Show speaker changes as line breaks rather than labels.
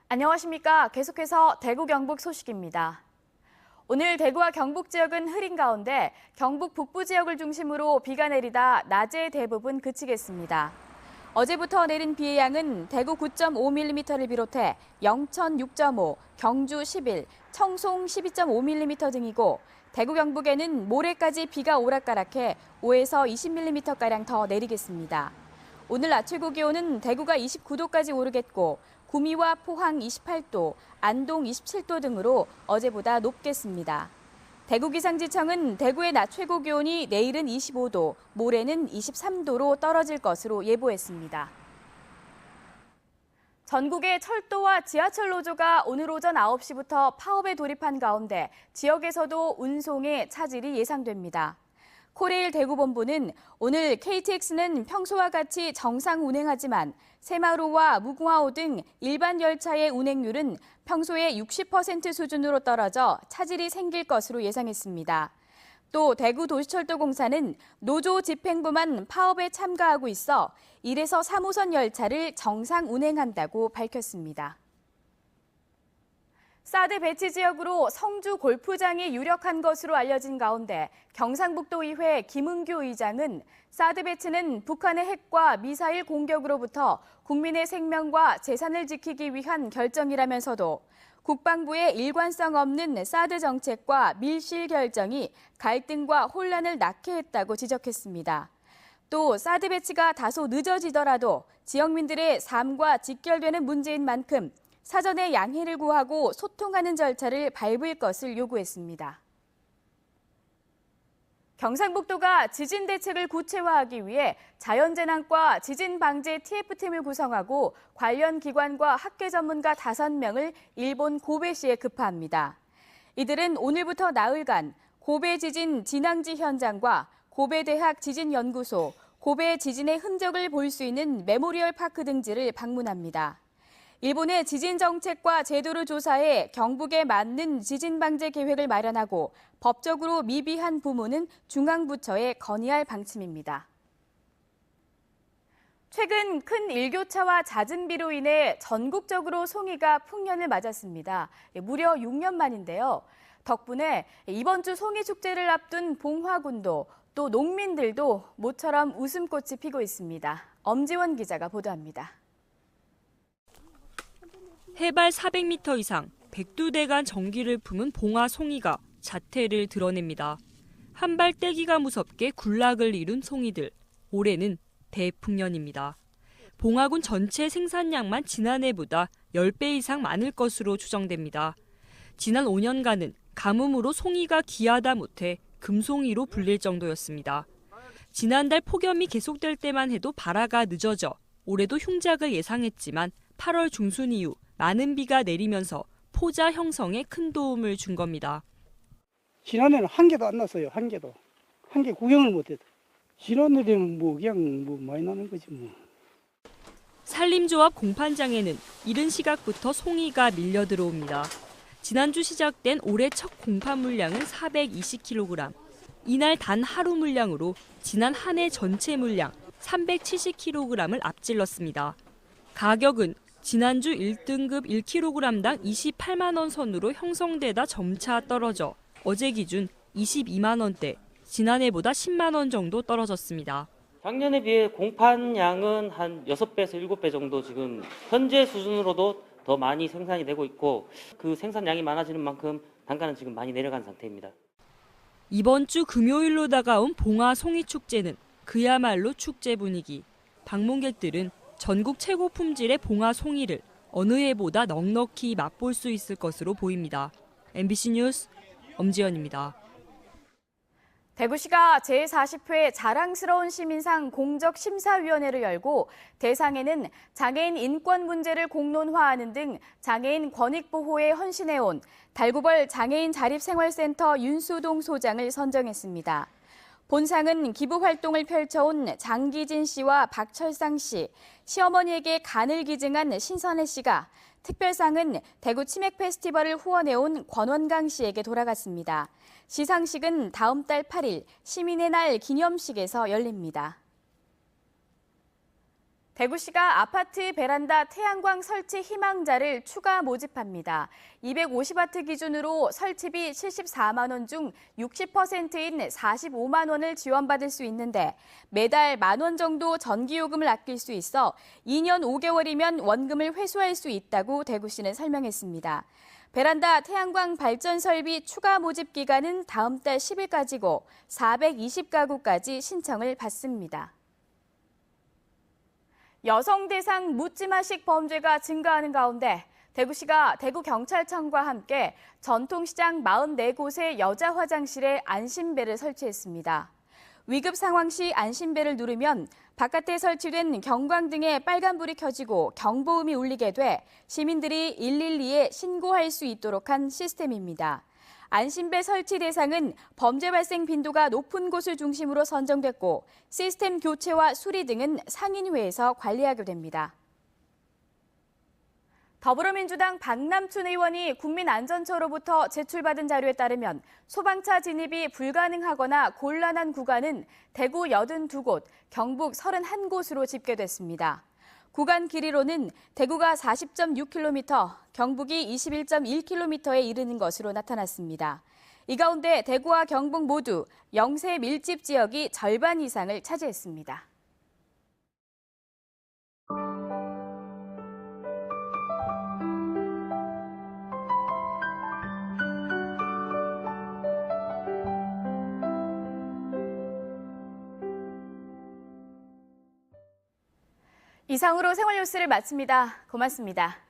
안녕하십니까. 계속해서 대구 경북 소식입니다. 오늘 대구와 경북 지역은 흐린 가운데 경북 북부 지역을 중심으로 비가 내리다 낮에 대부분 그치겠습니다. 어제부터 내린 비의 양은 대구 9.5mm를 비롯해 영천 6.5, 경주 11, 청송 12.5mm 등이고 대구 경북에는 모레까지 비가 오락가락해 5에서 20mm가량 더 내리겠습니다. 오늘 낮 최고 기온은 대구가 29도까지 오르겠고 구미와 포항 28도, 안동 27도 등으로 어제보다 높겠습니다. 대구기상지청은 대구의 낮 최고 기온이 내일은 25도, 모레는 23도로 떨어질 것으로 예보했습니다. 전국의 철도와 지하철 노조가 오늘 오전 9시부터 파업에 돌입한 가운데 지역에서도 운송에 차질이 예상됩니다. 코레일 대구본부는 오늘 KTX는 평소와 같이 정상 운행하지만 새마루와 무궁화호 등 일반 열차의 운행률은 평소의 60% 수준으로 떨어져 차질이 생길 것으로 예상했습니다. 또 대구도시철도공사는 노조 집행부만 파업에 참가하고 있어 1에서 3호선 열차를 정상 운행한다고 밝혔습니다. 사드 배치 지역으로 성주 골프장이 유력한 것으로 알려진 가운데 경상북도의회 김은규 의장은 사드 배치는 북한의 핵과 미사일 공격으로부터 국민의 생명과 재산을 지키기 위한 결정이라면서도 국방부의 일관성 없는 사드 정책과 밀실 결정이 갈등과 혼란을 낳게 했다고 지적했습니다. 또 사드 배치가 다소 늦어지더라도 지역민들의 삶과 직결되는 문제인 만큼 사전에 양해를 구하고 소통하는 절차를 밟을 것을 요구했습니다. 경상북도가 지진 대책을 구체화하기 위해 자연재난과 지진방재 TF팀을 구성하고 관련 기관과 학계 전문가 5명을 일본 고베시에 급파합니다. 이들은 오늘부터 나흘간 고베 지진 진앙지 현장과 고베대학 지진연구소, 고베 지진의 흔적을 볼 수 있는 메모리얼 파크 등지를 방문합니다. 일본의 지진 정책과 제도를 조사해 경북에 맞는 지진 방제 계획을 마련하고 법적으로 미비한 부문은 중앙부처에 건의할 방침입니다. 최근 큰 일교차와 잦은 비로 인해 전국적으로 송이가 풍년을 맞았습니다. 무려 6년 만인데요. 덕분에 이번 주 송이 축제를 앞둔 봉화군도 또 농민들도 모처럼 웃음꽃이 피고 있습니다. 엄지원 기자가 보도합니다.
해발 400m 이상 102대간 전기를 품은 봉화 송이가 자태를 드러냅니다. 한 발 떼기가 무섭게 군락을 이룬 송이들. 올해는 대풍년입니다. 봉화군 전체 생산량만 지난해보다 10배 이상 많을 것으로 추정됩니다. 지난 5년간은 가뭄으로 송이가 기하다 못해 금송이로 불릴 정도였습니다. 지난달 폭염이 계속될 때만 해도 발화가 늦어져 올해도 흉작을 예상했지만 8월 중순 이후 많은 비가 내리면서 포자 형성에 큰 도움을 준 겁니다.
지난해는 한 개도 안 났어요. 한 개도. 한 개 구경을 못해도. 지난해는 그냥 많이 나는 거지 뭐.
산림조합 공판장에는 이른 시각부터 송이가 밀려 들어옵니다. 지난주 시작된 올해 첫 공판 물량은 420kg. 이날 단 하루 물량으로 지난 한 해 전체 물량 370kg을 앞질렀습니다. 가격은 지난주 1등급 1kg당 28만 원 선으로 형성되다 점차 떨어져 어제 기준 22만 원대, 지난해보다 10만 원 정도 떨어졌습니다.
작년에 비해 공판량은 한 6배에서 7배 정도 지금 현재 수준으로도 더 많이 생산이 되고 있고 그 생산량이 많아지는 만큼 단가는 지금 많이 내려간 상태입니다.
이번 주 금요일로 다가온 봉화 송이 축제는 그야말로 축제 분위기. 방문객들은 전국 최고 품질의 봉화 송이를 어느 해보다 넉넉히 맛볼 수 있을 것으로 보입니다. MBC 뉴스 엄지연입니다.
대구시가 제40회 자랑스러운 시민상 공적심사위원회를 열고 대상에는 장애인 인권 문제를 공론화하는 등 장애인 권익 보호에 헌신해온 달구벌 장애인 자립생활센터 윤수동 소장을 선정했습니다. 본상은 기부 활동을 펼쳐온 장기진 씨와 박철상 씨, 시어머니에게 간을 기증한 신선혜 씨가 특별상은 대구 치맥 페스티벌을 후원해온 권원강 씨에게 돌아갔습니다. 시상식은 다음 달 8일 시민의 날 기념식에서 열립니다. 대구시가 아파트 베란다 태양광 설치 희망자를 추가 모집합니다. 250와트 기준으로 설치비 74만 원 중 60%인 45만 원을 지원받을 수 있는데 매달 1만 원 정도 전기요금을 아낄 수 있어 2년 5개월이면 원금을 회수할 수 있다고 대구시는 설명했습니다. 베란다 태양광 발전 설비 추가 모집 기간은 다음 달 10일까지고 420가구까지 신청을 받습니다. 여성 대상 묻지마식 범죄가 증가하는 가운데 대구시가 대구경찰청과 함께 전통시장 44곳의 여자 화장실에 안심벨을 설치했습니다. 위급 상황 시 안심벨을 누르면 바깥에 설치된 경광등에 빨간불이 켜지고 경보음이 울리게 돼 시민들이 112에 신고할 수 있도록 한 시스템입니다. 안심벨 설치 대상은 범죄 발생 빈도가 높은 곳을 중심으로 선정됐고 시스템 교체와 수리 등은 상인회에서 관리하게 됩니다. 더불어민주당 박남춘 의원이 국민안전처로부터 제출받은 자료에 따르면 소방차 진입이 불가능하거나 곤란한 구간은 대구 82곳, 경북 31곳으로 집계됐습니다. 구간 길이로는 대구가 40.6km, 경북이 21.1km에 이르는 것으로 나타났습니다. 이 가운데 대구와 경북 모두 영세 밀집 지역이 절반 이상을 차지했습니다. 이상으로 생활 뉴스를 마칩니다. 고맙습니다.